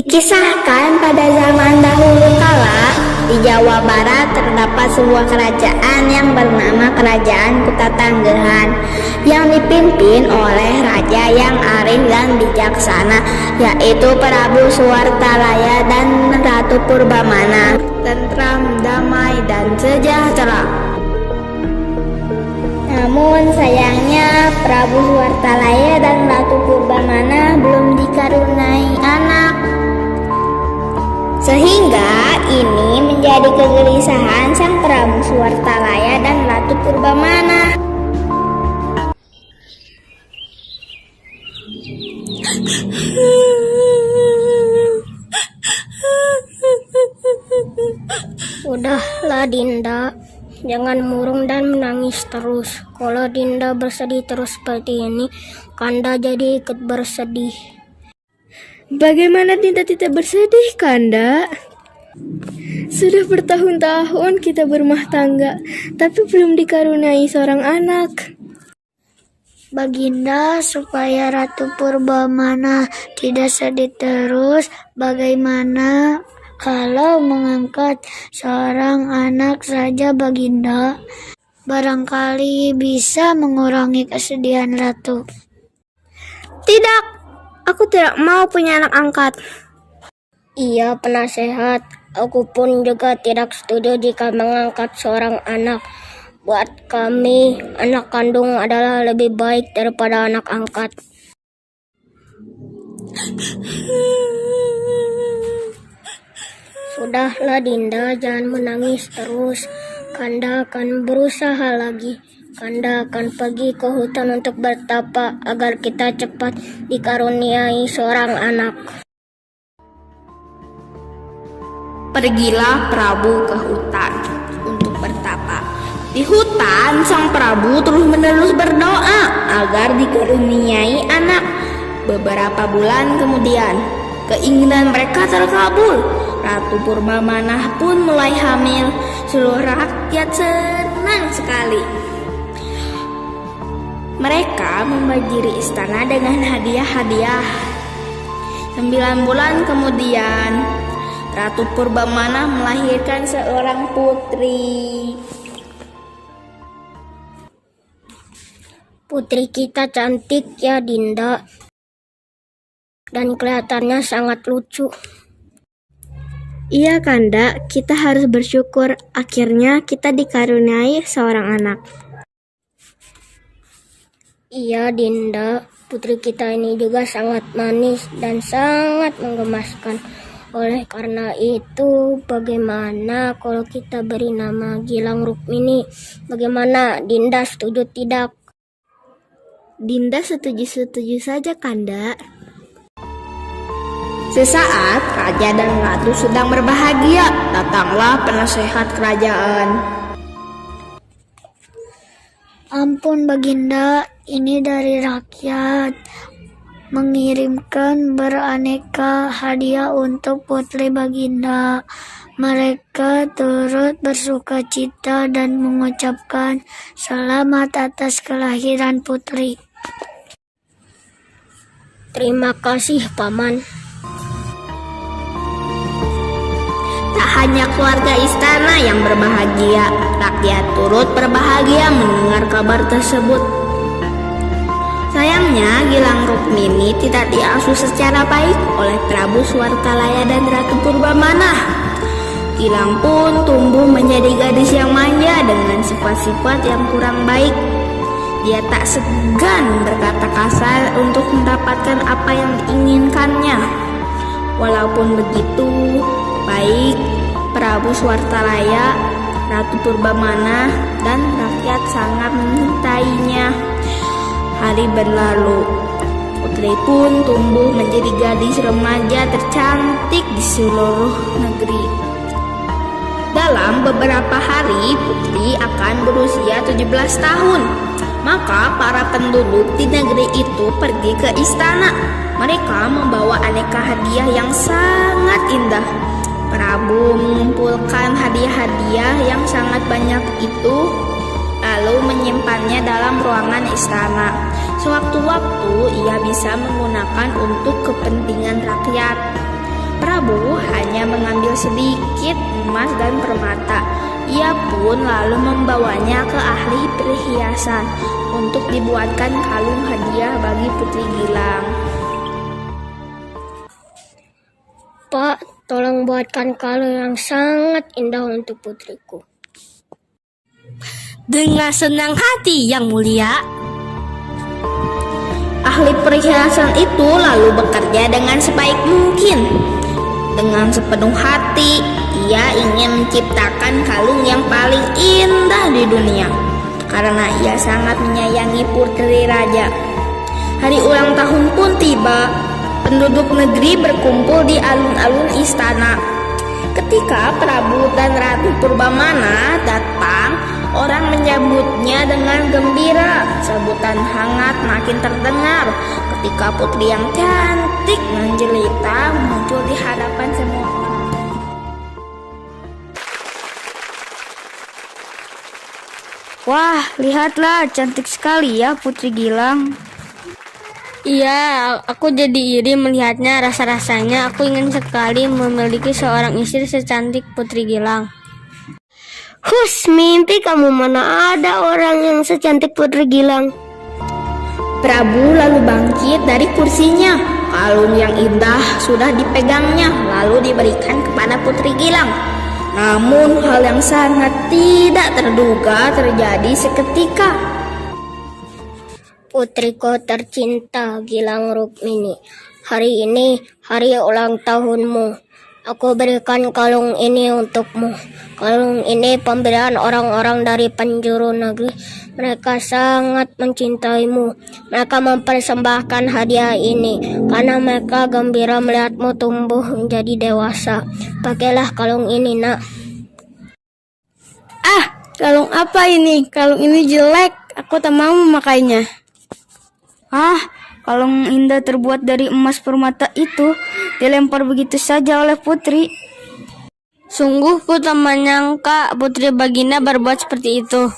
Dikisahkan pada zaman dahulu kala, di Jawa Barat terdapat sebuah kerajaan yang bernama Kerajaan Kutatanggehan, yang dipimpin oleh raja yang arif dan bijaksana, yaitu Prabu Suwartalaya dan Ratu Purbamana. Tentram, damai, dan sejahtera. Namun sayangnya Prabu Suwartalaya dan Ratu Purbamana belum dikaruniai anak. Sehingga ini menjadi kegelisahan sang Prabu Suwartalaya dan Ratu Purbamana. Udahlah Dinda, jangan murung dan menangis terus. Kalau Dinda bersedih terus seperti ini, Kanda jadi ikut bersedih. Bagaimana Dinda tidak bersedih, Kanda? Sudah bertahun-tahun kita berumah tangga, tapi belum dikaruniai seorang anak. Baginda, supaya Ratu Purbamana tidak sedih terus, bagaimana kalau mengangkat seorang anak saja, Baginda? Barangkali bisa mengurangi kesedihan Ratu. Tidak, aku tidak mau punya anak angkat. Iya, penasehat. Aku pun juga tidak setuju jika mengangkat seorang anak. Buat kami, anak kandung adalah lebih baik daripada anak angkat. Sudahlah Dinda, jangan menangis terus. Kanda akan berusaha lagi. Kanda akan pergi ke hutan untuk bertapa agar kita cepat dikaruniai seorang anak. Pergilah Prabu ke hutan untuk bertapa. Di hutan, sang Prabu terus-menerus berdoa agar dikaruniai anak. Beberapa bulan kemudian, keinginan mereka terkabul. Ratu Purbamana pun mulai hamil. Seluruh rakyat senang sekali. Mereka membanjiri istana dengan hadiah-hadiah. 9 bulan kemudian, Ratu Purbamana melahirkan seorang putri. Putri kita cantik ya Dinda, dan kelihatannya sangat lucu. Iya Kanda, kita harus bersyukur akhirnya kita dikaruniai seorang anak. Iya Dinda, putri kita ini juga sangat manis dan sangat menggemaskan. Oleh karena itu, bagaimana kalau kita beri nama Gilang Rukmini? Bagaimana, Dinda setuju tidak? Dinda setuju-setuju saja Kanda. Sesaat raja dan ratu sedang berbahagia, datanglah penasehat kerajaan. Ampun Baginda, ini dari rakyat mengirimkan beraneka hadiah untuk putri Baginda. Mereka turut bersuka cita dan mengucapkan selamat atas kelahiran putri. Terima kasih Paman. Tak hanya keluarga istana yang berbahagia, rakyat turut berbahagia mendengar kabar tersebut. Sayangnya, Gilang Rukmini tidak diasuh secara baik oleh Prabu Suwartalaya dan Ratu Purbamana. Gilang pun tumbuh menjadi gadis yang manja dengan sifat-sifat yang kurang baik. Dia tak segan berkata kasar untuk mendapatkan apa yang diinginkannya. Walaupun begitu, baik Prabu Suwartalaya, Ratu Purbamana, dan rakyat sangat mencintainya. Hari berlalu, putri pun tumbuh menjadi gadis remaja tercantik di seluruh negeri. Dalam beberapa hari, putri akan berusia 17 tahun. Maka para penduduk di negeri itu pergi ke istana. Mereka membawa aneka hadiah yang sangat indah. Prabu mengumpulkan hadiah-hadiah yang sangat banyak itu, lalu menyimpannya dalam ruangan istana. Sewaktu-waktu ia bisa menggunakan untuk kepentingan rakyat. Prabu hanya mengambil sedikit emas dan permata. Ia pun lalu membawanya ke ahli perhiasan untuk dibuatkan kalung hadiah bagi Putri Gilang. Pak, tolong buatkan kalung yang sangat indah untuk putriku. Dengan senang hati, Yang Mulia. Ahli perhiasan itu lalu bekerja dengan sebaik mungkin. Dengan sepenuh hati, ia ingin menciptakan kalung yang paling indah di dunia, karena ia sangat menyayangi putri raja. Hari ulang tahun pun tiba. Penduduk negeri berkumpul di alun-alun istana. Ketika Prabu dan Ratu Purbamana datang, orang menyambutnya dengan gembira. Sambutan hangat makin terdengar ketika putri yang cantik menjelita muncul di hadapan semua orang. Wah, lihatlah, cantik sekali ya Putri Gilang. Iya, aku jadi iri melihatnya. Rasa-rasanya aku ingin sekali memiliki seorang istri secantik Putri Gilang. Hus, mimpi kamu, mana ada orang yang secantik Putri Gilang. Prabu lalu bangkit dari kursinya. Kalung yang indah sudah dipegangnya, lalu diberikan kepada Putri Gilang. Namun hal yang sangat tidak terduga terjadi seketika. Putriku tercinta Gilang Rukmini, hari ini hari ulang tahunmu. Aku berikan kalung ini untukmu. Kalung ini pemberian orang-orang dari penjuru negeri. Mereka sangat mencintaimu. Mereka mempersembahkan hadiah ini karena mereka gembira melihatmu tumbuh menjadi dewasa. Pakailah kalung ini, nak. Ah, kalung apa ini? Kalung ini jelek, aku tak mau memakainya. Ah, kalung indah terbuat dari emas permata itu dilempar begitu saja oleh putri. Sungguh ku tak menyangka Putri Baginda berbuat seperti itu.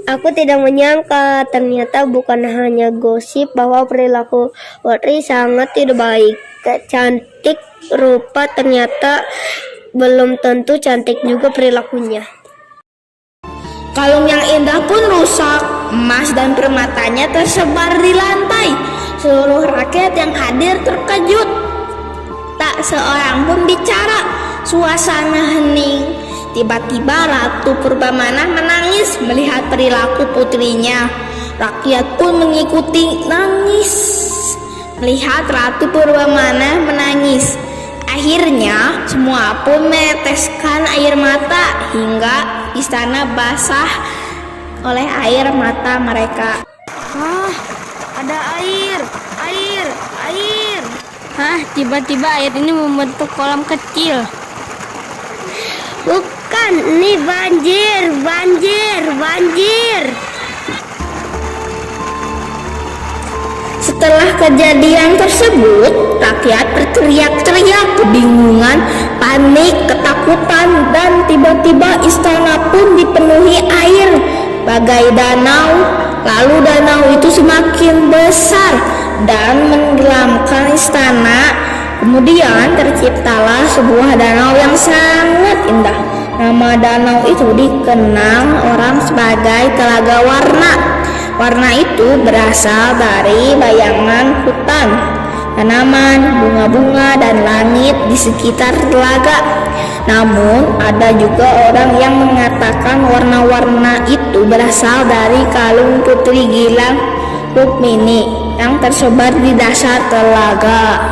Aku tidak menyangka, ternyata bukan hanya gosip bahwa perilaku putri sangat tidak baik. Cantik rupa, ternyata belum tentu cantik juga perilakunya. Kalung yang indah pun rusak. Emas dan permatanya tersebar di lantai. Seluruh rakyat yang hadir terkejut. Tak seorang pun bicara. Suasana hening. Tiba-tiba Ratu Purbamana menangis melihat perilaku putrinya. Rakyat pun mengikuti nangis melihat Ratu Purbamana menangis. Akhirnya semua pun meneteskan air mata hingga istana basah oleh air mata mereka. Ah, ada air. Hah, tiba-tiba air ini membentuk kolam kecil. Bukan, ini banjir. Setelah kejadian tersebut, rakyat berteriak-teriak, kebingungan, panik, ketakutan, dan tiba-tiba istana pun dipenuhi air bagai danau. Lalu danau itu semakin besar dan menenggelamkan istana. Kemudian terciptalah sebuah danau yang sangat indah. Nama danau itu dikenal orang sebagai Telaga Warna. Warna itu berasal dari bayangan hutan, tanaman, bunga-bunga, dan langit di sekitar telaga. Namun ada juga orang yang mengatakan warna-warna itu berasal dari kalung Putri Gilang Rukmini yang tersebar di dasar telaga.